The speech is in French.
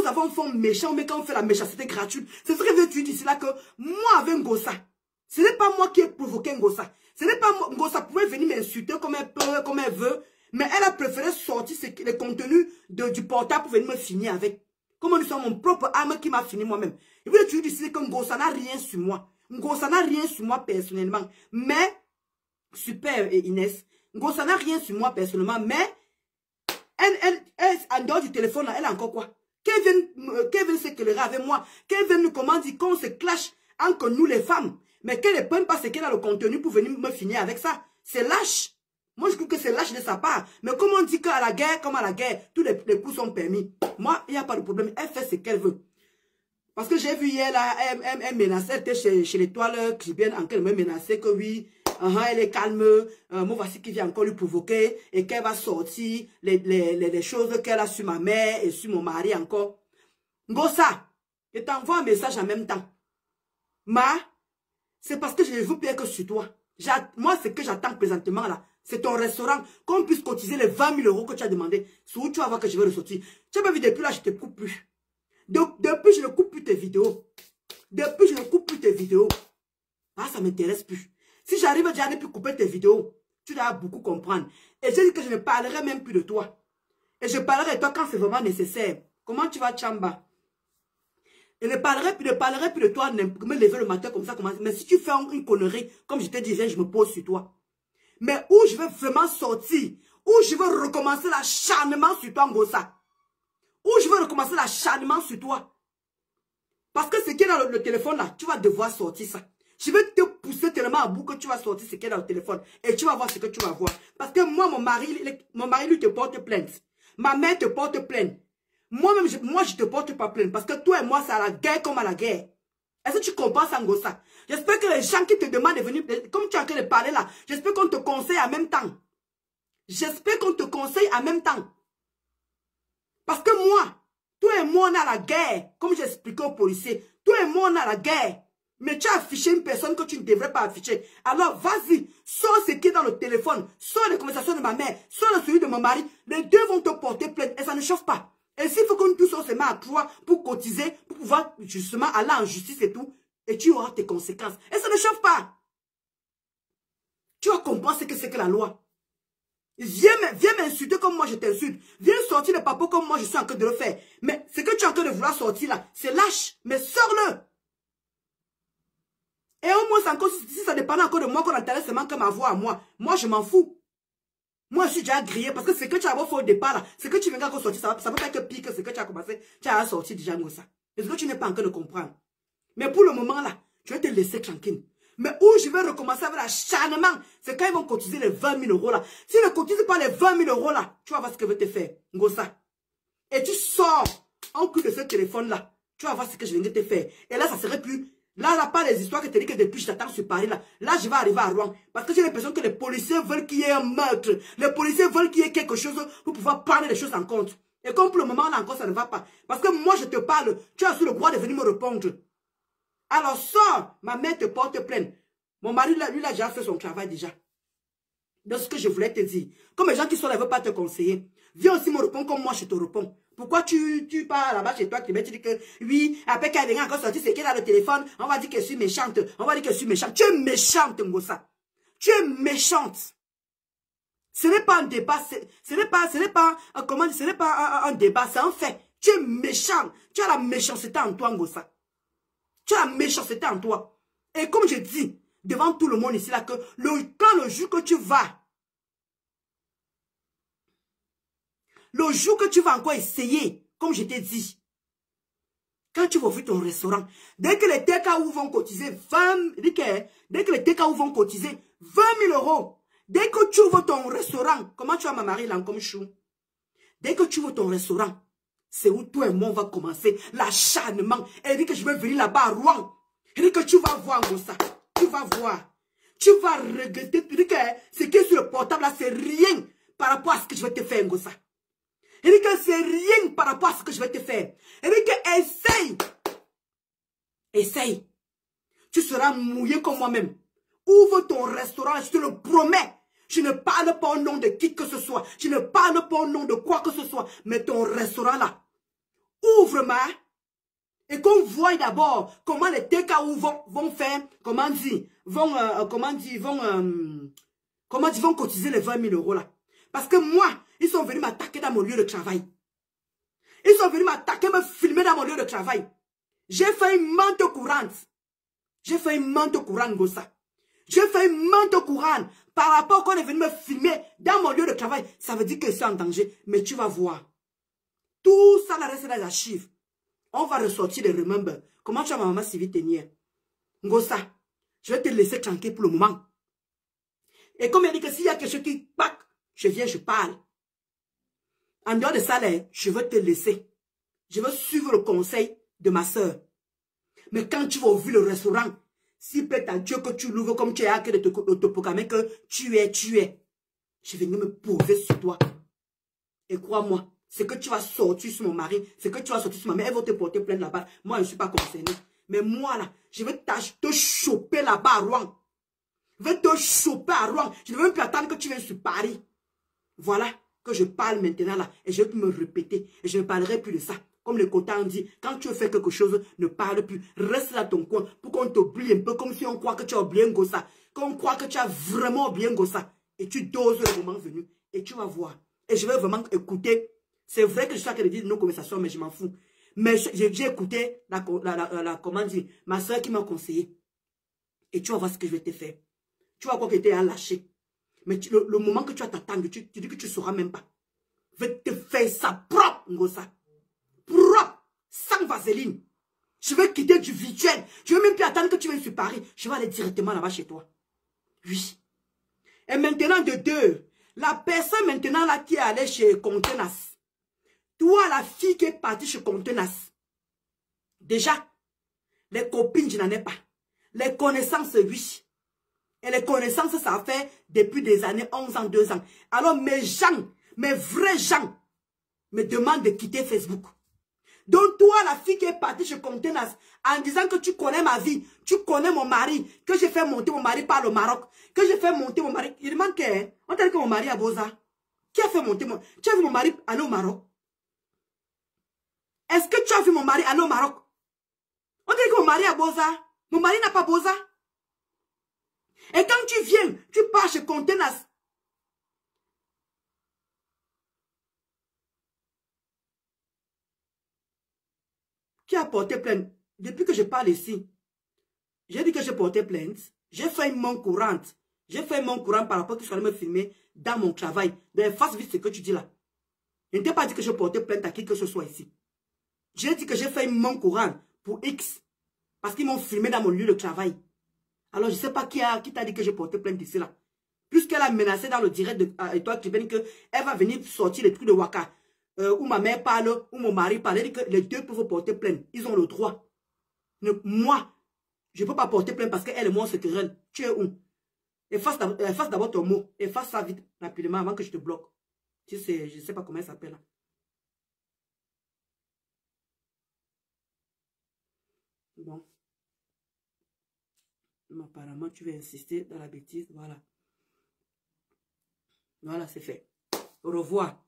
nous avons fait méchant, mais quand on fait la méchanceté gratuite, c'est ce que tu dis, c'est là que moi avec Ngossa, ce n'est pas moi qui ai provoqué Ngossa. Ce n'est pas moi, Ngossa pouvait venir m'insulter comme elle peut, comme elle veut, mais elle a préféré sortir les contenus du portable pour venir me finir avec. Comme nous sommes mon propre âme qui m'a fini moi-même. Et puis tu dis que Ngossa n'a rien sur moi. Ngossa n'a rien sur moi personnellement. Mais, super Inès, Ngossa n'a rien sur moi personnellement, mais elle, en dehors du téléphone, là, elle a encore quoi? Qu'elle vienne s'éclairer avec moi. Qu'elle vienne nous commander qu'on se clash entre nous les femmes. Mais qu'elle ne prenne pas ce qu'elle a le contenu pour venir me finir avec ça. C'est lâche. Moi, je trouve que c'est lâche de sa part. Mais comme on dit qu'à la guerre, comme à la guerre, tous les coups sont permis. Moi, il n'y a pas de problème. Elle fait ce qu'elle veut. Parce que j'ai vu hier, là, elle menaçait, elle était chez l'étoile clibienne, en qu'elle me menaçait que oui, elle est calme, moi voici qui vient encore lui provoquer, et qu'elle va sortir les choses qu'elle a sur ma mère et sur mon mari encore. Ngossa, je t'envoie un message en même temps. C'est parce que je ne veux plus que sur toi. Moi, ce que j'attends présentement là, c'est ton restaurant, qu'on puisse cotiser les 20 000 € que tu as demandé. C'est où tu vas voir que je vais ressortir. Tu m'as vu depuis là, je ne te coupe plus. Depuis, je ne coupe plus tes vidéos. Depuis, je ne coupe plus tes vidéos. Ah, ça ne m'intéresse plus. Si j'arrive déjà à ne plus couper tes vidéos, tu dois beaucoup comprendre. Et j'ai dit que je ne parlerai même plus de toi. Et je parlerai de toi quand c'est vraiment nécessaire. Comment tu vas, Chamba? Je ne parlerai plus de toi, me lever le matin comme ça. Mais si tu fais une connerie, comme je te disais, je me pose sur toi. Mais où je vais vraiment sortir, où je vais recommencer l'acharnement sur toi, Ngossa. Où je vais recommencer l'acharnement sur toi. Parce que ce qui est dans le téléphone là, tu vas devoir sortir ça. Je vais te pousser tellement à bout que tu vas sortir ce qui est dans le téléphone. Et tu vas voir ce que tu vas voir. Parce que moi, mon mari lui te porte plainte. Ma mère te porte plainte. Moi-même, moi, je te porte pas plainte. Parce que toi et moi, c'est à la guerre comme à la guerre. Est-ce que tu comprends ça, Ngossa? J'espère que les gens qui te demandent de venir, comme tu es en train de parler là, j'espère qu'on te conseille en même temps. J'espère qu'on te conseille en même temps. Parce que moi, toi et moi, on a la guerre. Comme j'expliquais aux policiers, toi et moi, on a la guerre. Mais tu as affiché une personne que tu ne devrais pas afficher. Alors, vas-y, sors ce qui est dans le téléphone, sors les conversations de ma mère, sors celui de mon mari. Les deux vont te porter plainte et ça ne chauffe pas. Et s'il faut que nous tous on se met à trois pour cotiser, pour pouvoir justement aller en justice et tout, et tu auras tes conséquences. Et ça ne chauffe pas. Tu vas comprendre ce que c'est que la loi. Viens m'insulter comme moi je t'insulte. Viens sortir le papo comme moi je suis en train de le faire. Mais ce que tu es en train de vouloir sortir là, c'est lâche. Mais sors-le. Et au moins, encore, si ça dépendait encore de moi qu'on entendait seulement que ma voix à moi, moi je m'en fous. Moi je suis déjà grillé parce que ce que tu as fait au départ là, ce que tu viens encore sortir, ça peut pas être pire que ce que tu as commencé, tu as sorti déjà nous ça. Et ce que tu n'es pas en train de comprendre. Mais pour le moment là, je vais te laisser tranquille. Mais où je vais recommencer avec l'acharnement, c'est quand ils vont cotiser les 20 000 € là. S'ils ne cotisent pas les 20 000 € là, tu vas voir ce que je vais te faire, Ngossa. Et tu sors en coup de ce téléphone là, tu vas voir ce que je viens de te faire. Et là, ça serait plus... Là, pas les histoires que tu dis que depuis je t'attends sur Paris là. Là, je vais arriver à Rouen. Parce que j'ai l'impression que les policiers veulent qu'il y ait un meurtre. Les policiers veulent qu'il y ait quelque chose pour pouvoir prendre les choses en compte. Et comme pour le moment là encore, ça ne va pas. Parce que moi, je te parle. Tu as sur le droit de venir me répondre. Alors, sors. Ma mère te porte plainte. Mon mari, lui, il a déjà fait son travail déjà. Donc, ce que je voulais te dire. Comme les gens qui sont là ne veulent pas te conseiller. Viens aussi me répondre comme moi, je te réponds. Pourquoi tu pars là-bas chez toi, tu dis que oui, après qu'elle vient encore sortir, c'est qu'elle a le téléphone, on va dire que je suis méchante, on va dire que je suis méchante. Tu es méchante, Ngossa. Tu es méchante. Ce n'est pas un débat, ce n'est pas un débat, c'est un fait. Tu es méchant. Tu as la méchanceté en toi, Ngossa. Tu as la méchanceté en toi. Et comme je dis, devant tout le monde ici, là, que quand le jour que tu vas, le jour que tu vas encore essayer, comme je t'ai dit, quand tu vas ouvrir ton restaurant, dès que les TKO vont cotiser 20 000 €, dès que tu ouvres ton restaurant, comment tu vas ma marier là comme chou? Dès que tu ouvres ton restaurant, c'est où toi et moi on va commencer l'acharnement. Elle dit que je vais venir là-bas à Rouen. Elle dit que tu vas voir Ngossa. Tu vas voir. Tu vas regretter. Tu dis que ce qui est sur le portable là, c'est rien par rapport à ce que je vais te faire, Ngossa. Elle dit que c'est rien par rapport à ce que je vais te faire. Elle dit que essaye. Essaye. Tu seras mouillé comme moi-même. Ouvre ton restaurant, je te le promets. Je ne parle pas au nom de qui que ce soit. Je ne parle pas au nom de quoi que ce soit. Mais ton restaurant là, ouvre-moi et qu'on voit d'abord comment les TKO vont faire, comment dire, vont cotiser les 20 000 euros là. Parce que moi, ils sont venus m'attaquer dans mon lieu de travail. Ils sont venus m'attaquer, me filmer dans mon lieu de travail. J'ai fait une mente courante. J'ai fait une mente courante, Gossa. J'ai fait une mente courante par rapport qu'on est venu me filmer dans mon lieu de travail. Ça veut dire que c'est en danger. Mais tu vas voir. Tout ça, là, reste dans les archives. On va ressortir les remembers. Comment tu as ma maman civile tenir? Gossa, je vais te laisser tranquille pour le moment. Et comme il dit que s'il y a quelque chose qui pack, je viens, je parle. En dehors de ça, là, je veux te laisser. Je veux suivre le conseil de ma soeur. Mais quand tu vas ouvrir le restaurant, si peut-être à Dieu que tu l'ouvres comme tu es à de te proclamer que tu es. Je vais venir me poser sur toi. Et crois-moi, ce que tu vas sortir sur mon mari, ce que tu vas sortir sur ma mère, elle va te porter plainte là-bas. Moi, je ne suis pas concernée. Mais moi, là, je vais te choper là-bas à Rouen. Je vais te choper à Rouen. Je ne veux même plus attendre que tu viennes sur Paris. Voilà que je parle maintenant là. Et je vais me répéter. Et je ne parlerai plus de ça. Comme les quotas ont dit, quand tu fais quelque chose, ne parle plus. Reste dans ton coin pour qu'on t'oublie un peu, comme si on croit que tu as oublié un gossa. Qu'on croit que tu as vraiment oublié un gossa. Et tu doses le moment venu. Et tu vas voir. Et je vais vraiment écouter. C'est vrai que je suis en train de dire nos conversations, mais je m'en fous. Mais j'ai écouté comment dire, ma soeur qui m'a conseillé. Et tu vas voir ce que je vais te faire. Tu vas croire que tu es à lâcher. Mais le moment que tu vas t'attendre, tu dis que tu ne sauras même pas. Je vais te faire ça propre, Ngossa. Propre, sans vaseline. Je vais quitter du virtuel. Je ne vais même plus attendre que tu viennes sur Paris. Je vais aller directement là-bas chez toi. Oui. Et maintenant, de deux, la personne maintenant là qui est allée chez Contenas. Toi, la fille qui est partie chez Contenas. Déjà, les copines, je n'en ai pas. Les connaissances, oui. Et les connaissances, ça fait depuis des années, 11 ans, 2 ans. Alors mes gens, mes vrais gens, me demandent de quitter Facebook. Donc toi, la fille qui est partie chez Contenas, en disant que tu connais ma vie, tu connais mon mari, que j'ai fait monter mon mari par le Maroc, que j'ai fait monter mon mari. Il demande que, on t'a dit que mon mari est à Boza. Qui a fait monter mon... Tu as vu mon mari aller au Maroc? Est-ce que tu as vu mon mari aller au Maroc? On t'a dit que mon mari est à Boza. Mon mari n'a pas Boza. Et quand tu viens, tu pars chez Contenas. Qui a porté plainte? Depuis que je parle ici, j'ai dit que j'ai porté plainte. J'ai fait une main courante. J'ai fait une main courante par rapport à ce que tu allais me filmer dans mon travail. Mais face vite ce que tu dis là. Je ne t'ai pas dit que je portais plainte à qui que ce soit ici. J'ai dit que j'ai fait une main courante pour X. Parce qu'ils m'ont filmé dans mon lieu de travail. Alors, je ne sais pas qui t'a dit que je portais plainte ici là. Puisqu'elle a menacé dans le direct de Étoile Tribune qu'elle va venir sortir les trucs de Waka. Où ma mère parle, où mon mari parle. Elle dit que les deux peuvent porter plainte. Ils ont le droit. Moi, je ne peux pas porter plainte parce qu'elle et moi, on se querelle. Tu es où? Efface d'abord ton mot. Efface ça vite, rapidement, avant que je te bloque. Tu sais, je ne sais pas comment elle s'appelle là. Bon. Mais apparemment, tu veux insister dans la bêtise. Voilà. Voilà, c'est fait. Au revoir.